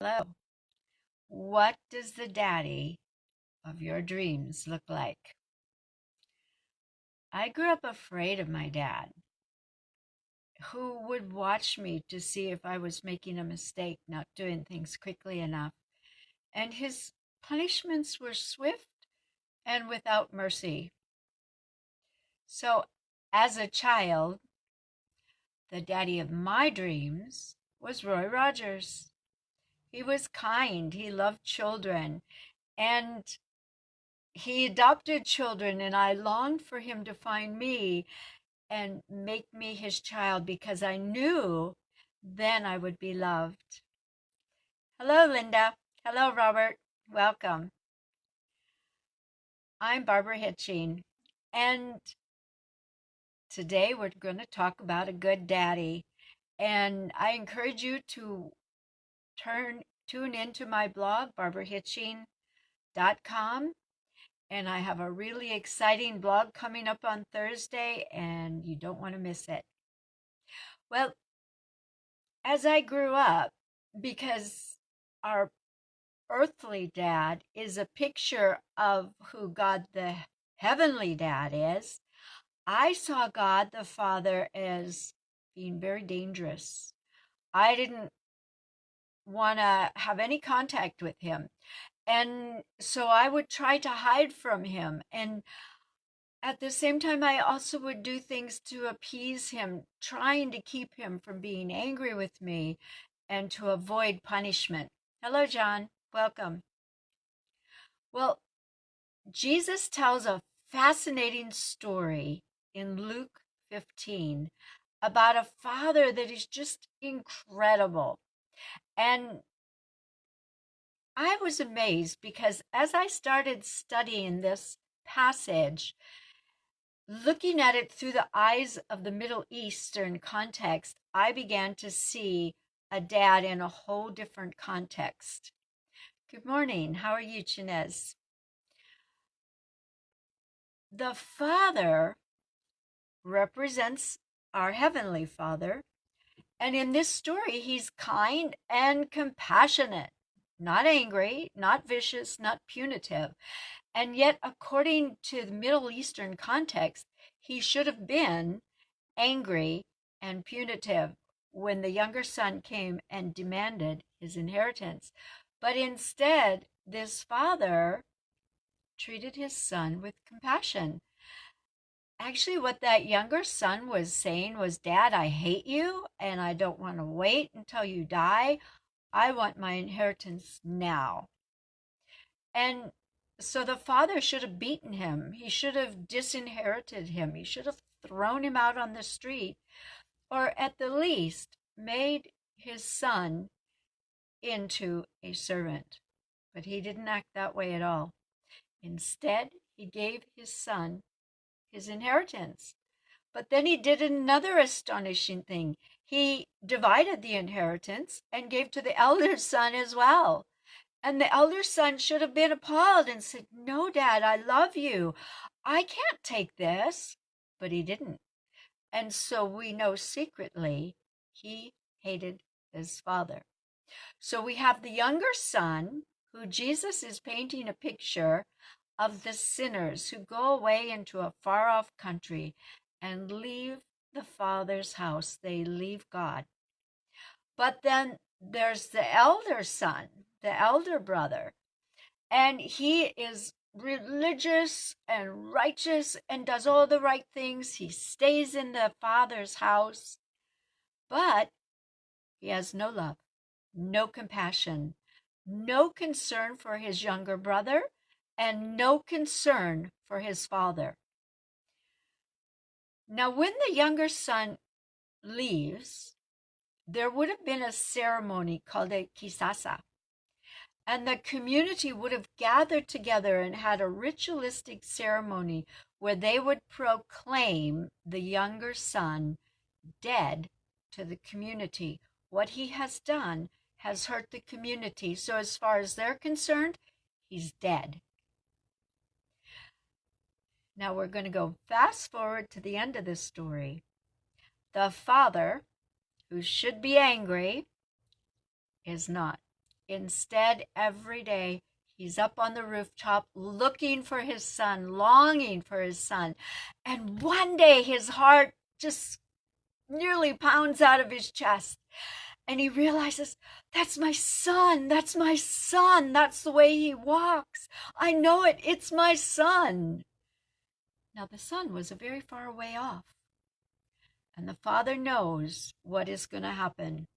Hello. What does the daddy of your dreams look like? I grew up afraid of my dad, who would watch me to see if I was making a mistake, not doing things quickly enough. And his punishments were swift and without mercy. So, as a child, the daddy of my dreams was Roy Rogers. He was kind, he loved children, and he adopted children, and I longed for him to find me and make me his child because I knew then I would be loved. Hello, Linda. Hello, Robert. Welcome. I'm Barbara Hitching, and today we're going to talk about a good daddy. And I encourage you to tune into my blog, barbarahitching.com. And I have a really exciting blog coming up on Thursday, and you don't want to miss it. Well, as I grew up, because our earthly dad is a picture of who God the heavenly dad is, I saw God the Father as being very dangerous. I didn't want to have any contact with him. And so I would try to hide from him. And at the same time, I also would do things to appease him, trying to keep him from being angry with me and to avoid punishment. Hello, John. Welcome. Well, Jesus tells a fascinating story in Luke 15 about a father that is just incredible. And I was amazed because as I started studying this passage, looking at it through the eyes of the Middle Eastern context, I began to see a dad in a whole different context. Good morning. How are you, Chinez? The Father represents our Heavenly Father, and in this story, he's kind and compassionate, not angry, not vicious, not punitive. And yet, according to the Middle Eastern context, he should have been angry and punitive when the younger son came and demanded his inheritance. But instead, this father treated his son with compassion. Actually, what that younger son was saying was, Dad, I hate you and I don't want to wait until you die. I want my inheritance now. And so the father should have beaten him. He should have disinherited him. He should have thrown him out on the street, or at the least made his son into a servant. But he didn't act that way at all. Instead, he gave his son his inheritance. But then he did another astonishing thing. He divided the inheritance and gave to the elder son as well. And the elder son should have been appalled and said, No, Dad, I love you. I can't take this. But he didn't. And so we know secretly he hated his father. So we have the younger son, who Jesus is painting a picture of the sinners who go away into a far off country and leave the Father's house. They leave God. But then there's the elder son, the elder brother, and he is religious and righteous and does all the right things. He stays in the Father's house, but he has no love, no compassion, no concern for his younger brother, and no concern for his father. Now, when the younger son leaves, there would have been a ceremony called a kisasa, and the community would have gathered together and had a ritualistic ceremony where they would proclaim the younger son dead to the community. What he has done has hurt the community, so as far as they're concerned, he's dead. Now we're going to go fast forward to the end of this story. The father, who should be angry, is not. Instead, every day, he's up on the rooftop looking for his son, longing for his son. And one day his heart just nearly pounds out of his chest. And he realizes, that's my son. That's my son. That's the way he walks. I know it. It's my son. Now, the son was a very far way off. And the father knows what is going to happen.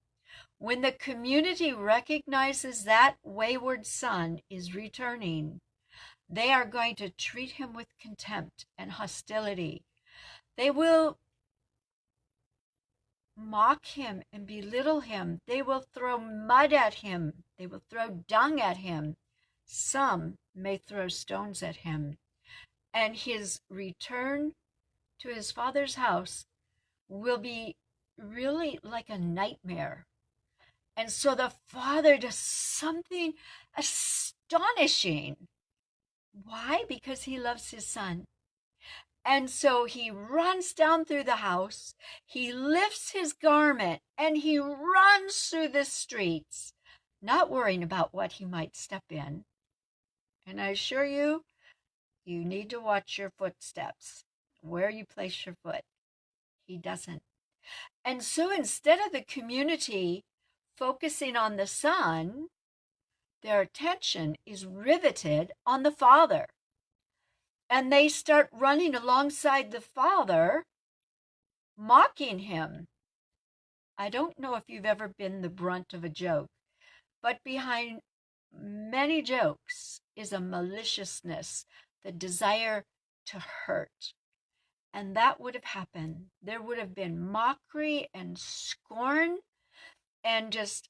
When the community recognizes that wayward son is returning, they are going to treat him with contempt and hostility. They will mock him and belittle him. They will throw mud at him. They will throw dung at him. Some may throw stones at him. And his return to his father's house will be really like a nightmare. And so the father does something astonishing. Why? Because he loves his son. And so he runs down through the house, he lifts his garment, and he runs through the streets, not worrying about what he might step in. And I assure you, you need to watch your footsteps, where you place your foot. He doesn't. And so instead of the community focusing on the son, their attention is riveted on the father. And they start running alongside the father, mocking him. I don't know if you've ever been the brunt of a joke, but behind many jokes is a maliciousness, the desire to hurt. And that would have happened. There would have been mockery and scorn and just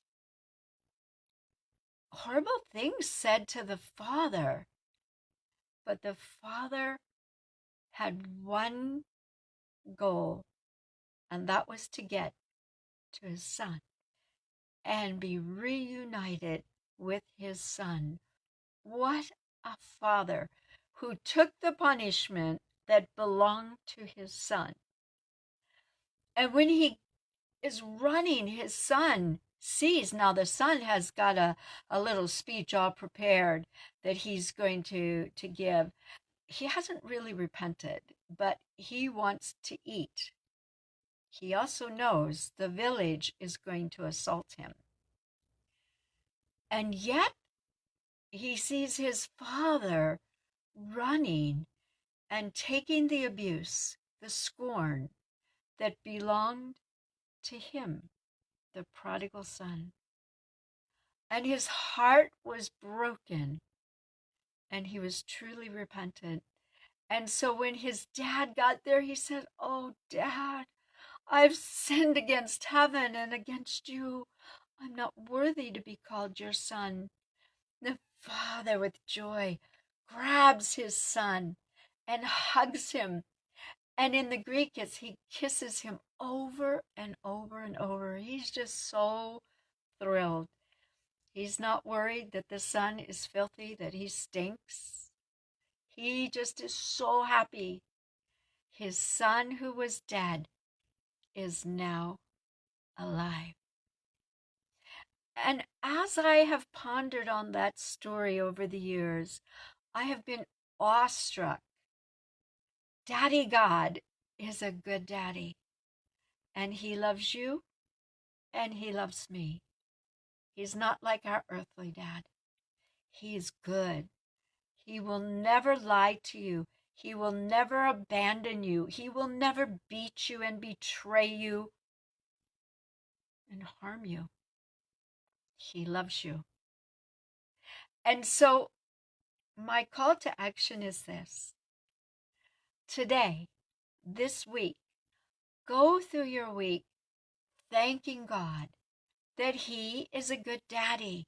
horrible things said to the father. But the father had one goal, and that was to get to his son and be reunited with his son. What a father who took the punishment that belonged to his son. And when he is running, his son sees, now the son has got a little speech all prepared that he's going to give. He hasn't really repented, but he wants to eat. He also knows the village is going to assault him. And yet, he sees his father running and taking the abuse, the scorn that belonged to him, the prodigal son. And his heart was broken, and he was truly repentant. And so when his dad got there, he said, "Oh, Dad, I've sinned against heaven and against you. I'm not worthy to be called your son." The father, with joy, grabs his son and hugs him. And in the Greek, he kisses him over and over and over. He's just so thrilled. He's not worried that the son is filthy, that he stinks. He just is so happy. His son who was dead is now alive. And as I have pondered on that story over the years, I have been awestruck. Daddy God is a good daddy, and he loves you, and he loves me. He's not like our earthly dad. He is good. He will never lie to you. He will never abandon you. He will never beat you and betray you and harm you. He loves you. And so my call to action is this. Today, this week, go through your week thanking God that he is a good daddy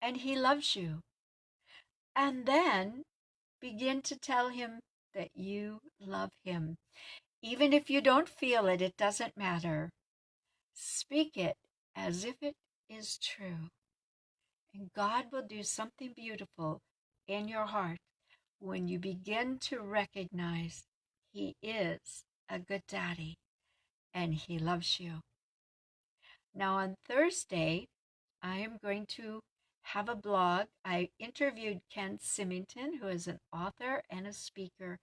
and he loves you. And then begin to tell him that you love him. Even if you don't feel it, it doesn't matter. Speak it as if it is true. And God will do something beautiful in your heart when you begin to recognize he is a good daddy and he loves you. Now on Thursday, I am going to have a blog. I interviewed Ken Symington, who is an author and a speaker,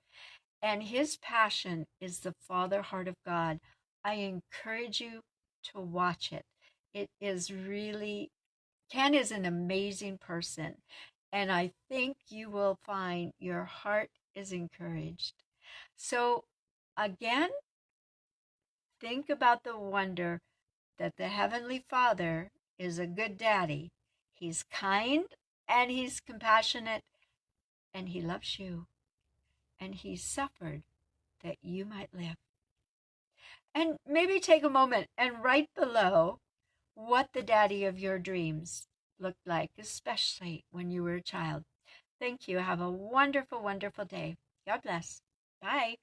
and his passion is the Father Heart of God. I encourage you to watch it. It is really, Ken is an amazing person, and I think you will find your heart is encouraged. So, again, think about the wonder that the Heavenly Father is a good daddy. He's kind and he's compassionate and he loves you and he suffered that you might live. And maybe take a moment and write below what the daddy of your dreams looked like, especially when you were a child. Thank you. Have a wonderful, wonderful day. God bless. Bye.